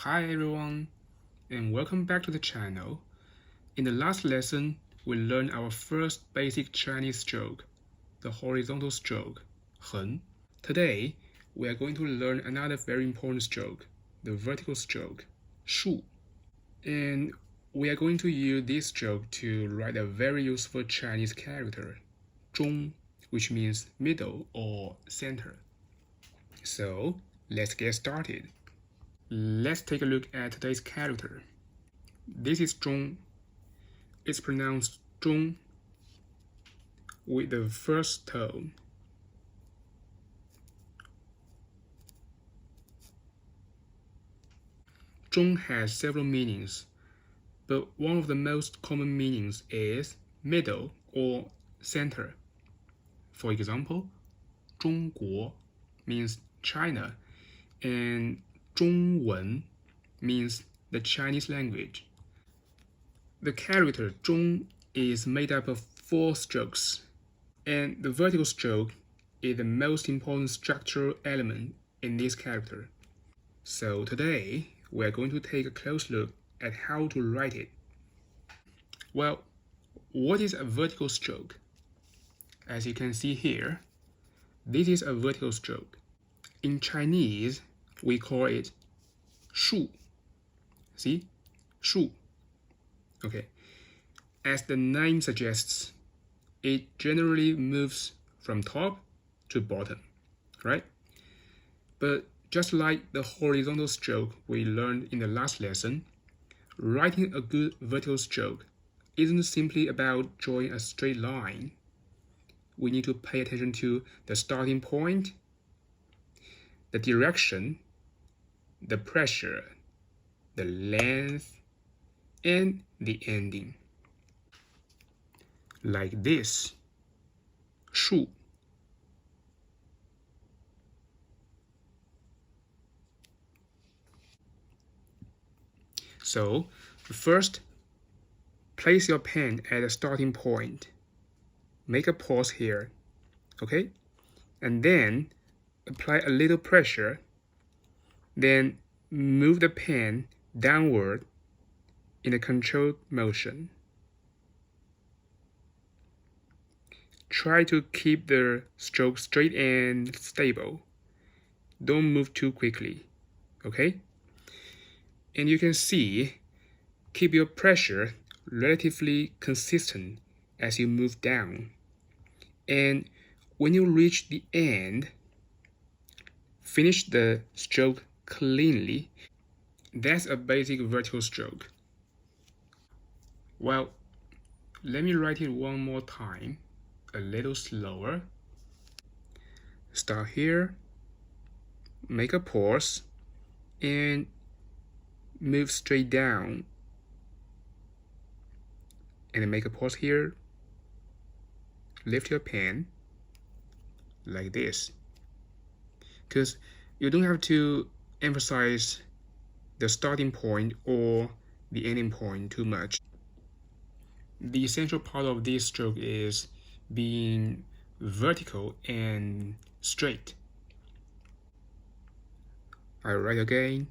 Hi everyone, and welcome back to the channel. In the last lesson, we learned our first basic Chinese stroke, the horizontal stroke, 横. Today, we are going to learn another very important stroke, the vertical stroke, 竖. And we are going to use this stroke to write a very useful Chinese character, 中, which means middle or center. So, let's get started. Let's take a look at today's character. This is 中. It's pronounced 中 with the first tone. Zhong has several meanings, but one of the most common meanings is middle or center. For example, 中国 means China, and 中文 means the Chinese language. The character 中 is made up of 4 strokes, and the vertical stroke is the most important structural element in this character. So today, we are going to take a close look at how to write it. Well, what is a vertical stroke? As you can see here, this is a vertical stroke. In Chinese, we call it 竖. See? 竖. Okay. As the name suggests, it generally moves from top to bottom, right? But just like the horizontal stroke we learned in the last lesson, writing a good vertical stroke isn't simply about drawing a straight line. We need to pay attention to the starting point, the direction, the pressure, the length, and the ending. Like this, 竖. So, first, place your pen at the starting point. Make a pause here, okay? And then apply a little pressure. Then move the pen downward in a controlled motion. Try to keep the stroke straight and stable. Don't move too quickly, okay? And you can see, keep your pressure relatively consistent as you move down. And when you reach the end, finish the stroke cleanly. That's a basic vertical stroke. Well, let me write it one more time, a little slower. Start here, make a pause, and move straight down. And then make a pause here. Lift your pen like this. Because you don't have to emphasize the starting point or the ending point too much. The essential part of this stroke is being vertical and straight. I write again.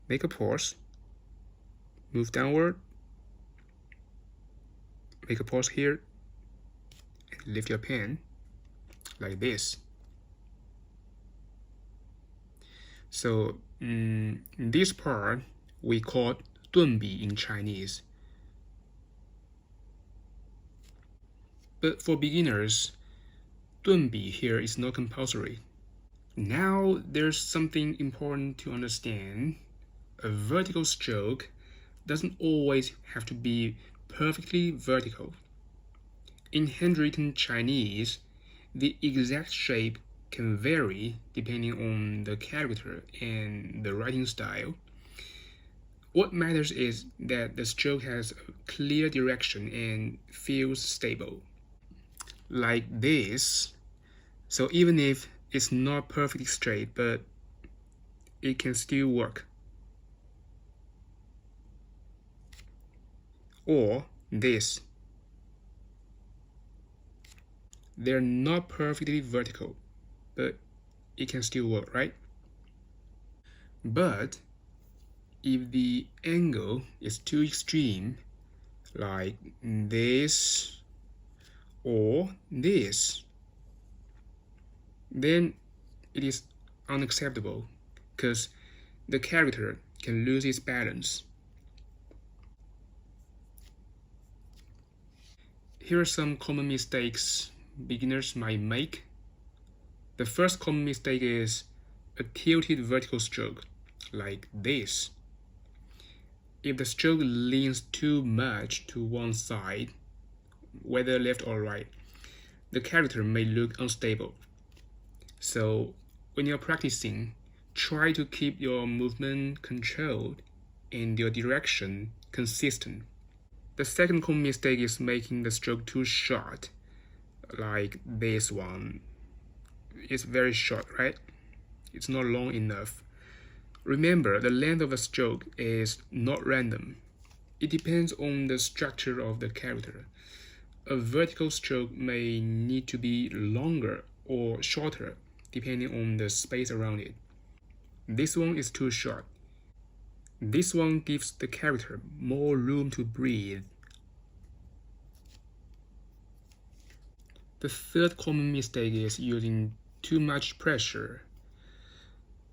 Make a pause. Move downward. Make a pause here. And lift your pen like this. So this part we call 顿笔 in Chinese. But for beginners, 顿笔 here is not compulsory. Now there's something important to understand. A vertical stroke doesn't always have to be perfectly vertical. In handwritten Chinese, the exact shape can vary depending on the character and the writing style. What matters is that the stroke has a clear direction and feels stable. Like this. So even if it's not perfectly straight, but it can still work. Or this. They're not perfectly vertical, but it can still work, right? But if the angle is too extreme, like this or this, then it is unacceptable because the character can lose its balance. Here are some common mistakes beginners might make. The first common mistake is a tilted vertical stroke, like this. If the stroke leans too much to one side, whether left or right, the character may look unstable. So when you're practicing, try to keep your movement controlled and your direction consistent. The second common mistake is making the stroke too short, like this one. It's very short, right? It's not long enough. Remember, the length of the stroke is not random. It depends on the structure of the character. A vertical stroke may need to be longer or shorter depending on the space around it. This one is too short. This one gives the character more room to breathe. The third common mistake is using too much pressure.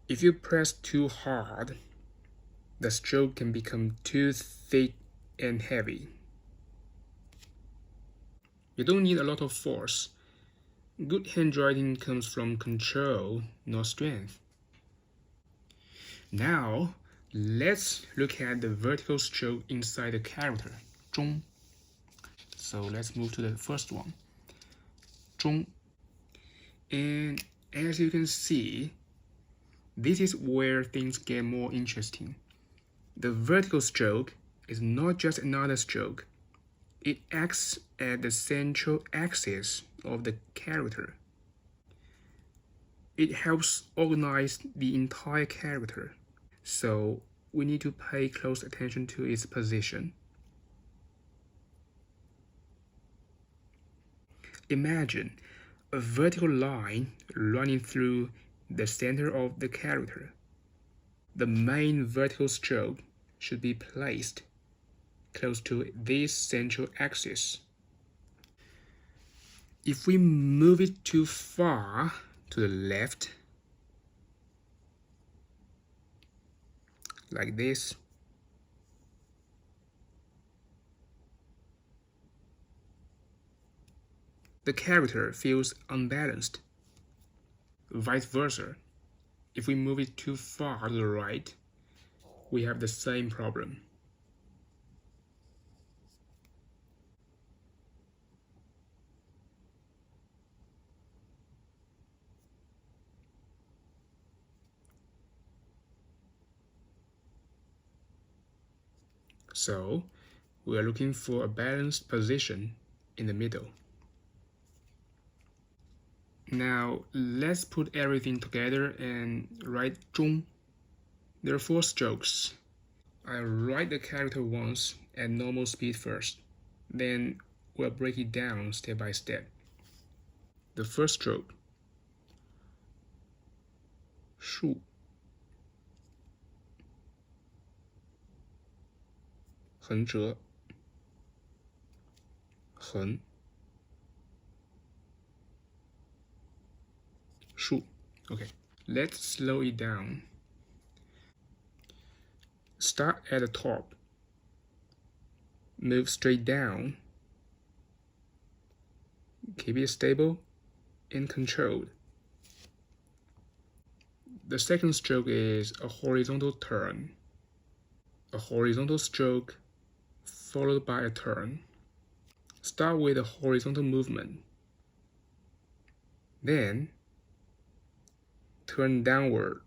If you press too hard, the stroke can become too thick and heavy. You don't need a lot of force. Good handwriting comes from control, not strength. Now, let's look at the vertical stroke inside the character, 中. So let's move to the first one, 中. And as you can see, this is where things get more interesting. The vertical stroke is not just another stroke. It acts at the central axis of the character. It helps organize the entire character. So we need to pay close attention to its position. Imagine a vertical line running through the center of the character. The main vertical stroke should be placed close to this central axis. If we move it too far to the left, like this, the character feels unbalanced. Vice versa, if we move it too far to the right, we have the same problem. So we are looking for a balanced position in the middle. Now let's put everything together and write 中. There are 4 strokes. I write the character once at normal speed first. Then we'll break it down step by step. The first stroke, 树, 横折, 横, 树. Okay, let's slow it down. Start at the top. Move straight down. Keep it stable and controlled. The second stroke is a horizontal turn. A horizontal stroke followed by a turn. Start with a horizontal movement. Then turn downward.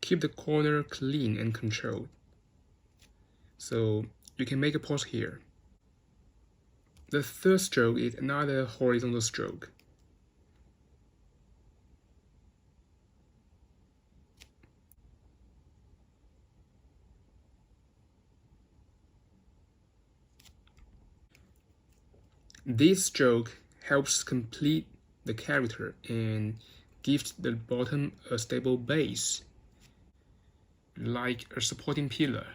Keep the corner clean and controlled. So you can make a pause here. The third stroke is another horizontal stroke. This stroke helps complete the character and gives the bottom a stable base, like a supporting pillar.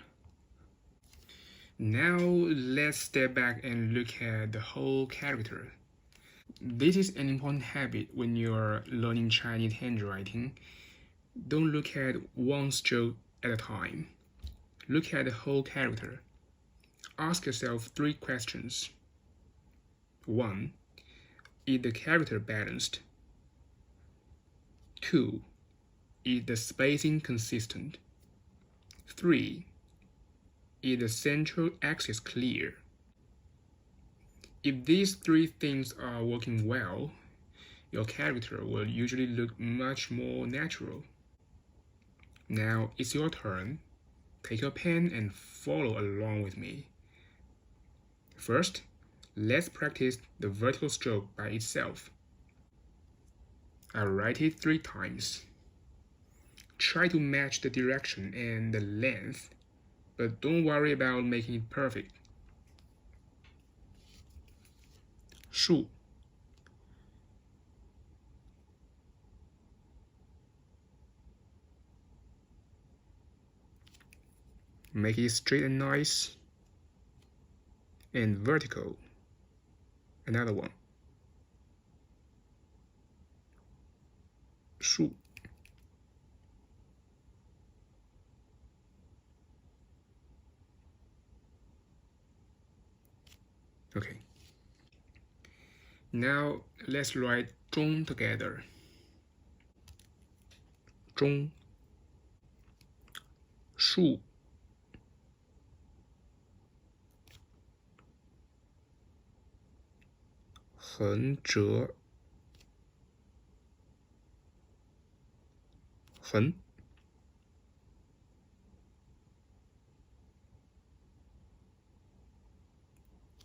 Now let's step back and look at the whole character. This is an important habit when you're learning Chinese handwriting. Don't look at one stroke at a time. Look at the whole character. Ask yourself 3 questions. 1. Is the character balanced? 2. Is the spacing consistent? 3. Is the central axis clear? If these 3 things are working well, your character will usually look much more natural. Now it's your turn. Take your pen and follow along with me. First, let's practice the vertical stroke by itself. I'll write it 3 times. Try to match the direction and the length, but don't worry about making it perfect. 树 Make it straight and nice. And vertical. Another one. 树 Okay. Now let's write 中 together. 中 树 横折 横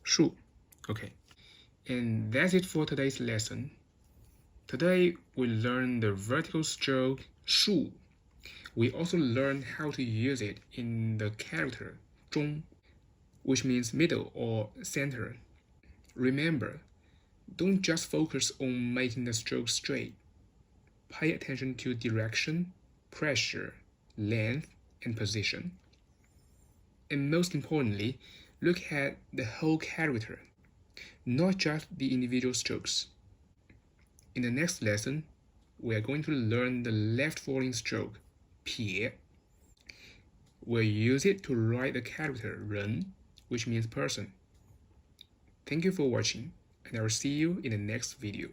树 Okay. And that's it for today's lesson. Today we learned the vertical stroke 树. We also learned how to use it in the character 中, which means middle or center. Remember, don't just focus on making the stroke straight. Pay attention to direction, pressure, length, and position. And most importantly, look at the whole character, not just the individual strokes. In the next lesson, we are going to learn the left falling stroke, 撇. We'll use it to write the character 人, which means person. Thank you for watching, and I will see you in the next video.